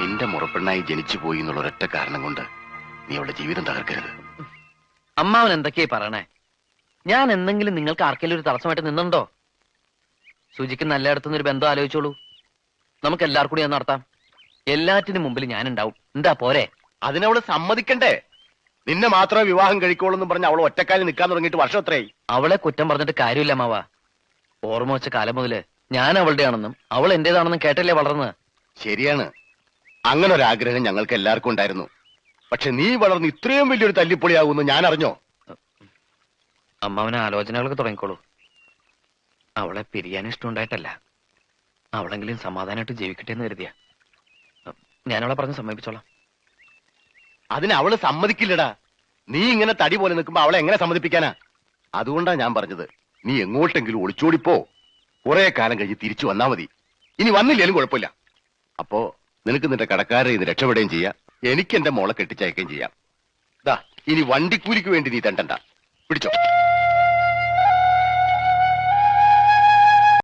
നിന്റെ മുറപ്പെണ്ണായി ജനിച്ചു പോയി എന്നുള്ള ഒരൊറ്റ കാരണം കൊണ്ട് നീ അവളുടെ ജീവിതം തകർക്കരുത്. അമ്മാവൻ എന്തൊക്കെയായി പറയണേ? ഞാൻ എന്തെങ്കിലും നിങ്ങൾക്ക് ആർക്കെങ്കിലും ഒരു തടസ്സമായിട്ട് നിന്നുണ്ടോ? സുജിക്ക് നല്ലയിടത്തുനിന്ന് ഒരു ബന്ധം ആലോചിച്ചോളൂ. നമുക്ക് എല്ലാവർക്കും കൂടി ഒന്ന് നടത്താം. എല്ലാറ്റിനും മുമ്പിൽ ഞാനുണ്ടാവും. എന്താ പോരെ? അതിനവള് സമ്മതിക്കണ്ടേ? നിന്നെ മാത്രമേ വിവാഹം കഴിക്കോളെന്നും പറഞ്ഞ് അവൾ ഒറ്റക്കാലിൽ നിൽക്കാൻ തുടങ്ങിയിട്ട് വർഷം എത്രയായി? അവളെ കുറ്റം പറഞ്ഞിട്ട് കാര്യമില്ല മാവ. ഓർമ്മ വെച്ച കാലം മുതല് ഞാൻ അവളുടെ ആണെന്നും അവൾ എന്റേതാണെന്നും കേട്ടല്ലേ വളർന്ന്. ശരിയാണ്, അങ്ങനെ ഒരു ആഗ്രഹം ഞങ്ങൾക്ക് എല്ലാവർക്കും ഉണ്ടായിരുന്നു. പക്ഷെ നീ വളർന്ന് ഇത്രയും വലിയൊരു തല്ലിപ്പൊളിയാകുമെന്ന് ഞാൻ അറിഞ്ഞോ? അമ്മാവന് ആലോചനകളൊക്കെ തുടങ്ങിക്കോളൂ. അവളെ പിരിയാൻ ഇഷ്ടമുണ്ടായിട്ടല്ല, അവളെങ്കിലും സമാധാനമായിട്ട് ജീവിക്കട്ടെ എന്ന് കരുതിയ. ഞാനവളെ പറഞ്ഞ് സമ്മതിപ്പിച്ചോളാം. അതിന് അവള് സമ്മതിക്കില്ലടാ. നീ ഇങ്ങനെ തടി പോലെ നിൽക്കുമ്പോ അവളെ എങ്ങനെ സമ്മതിപ്പിക്കാനാ? അതുകൊണ്ടാ ഞാൻ പറഞ്ഞത്, നീ എങ്ങോട്ടെങ്കിലും ഒളിച്ചോടിപ്പോ. കുറെ കാലം കഴിഞ്ഞ് തിരിച്ചു വന്നാ മതി. ഇനി വന്നില്ലേലും കുഴപ്പമില്ല. അപ്പോ നിനക്ക് നിന്റെ കടക്കാരെ ഇന്ന് രക്ഷപ്പെടുകയും ചെയ്യാം, എനിക്ക് എന്റെ മോളെ കെട്ടിച്ചയക്കുകയും ചെയ്യാം. ദാ ഇനി വണ്ടിക്കൂലിക്ക് വേണ്ടി നീ തണ്ടണ്ട. പിടിച്ചോ.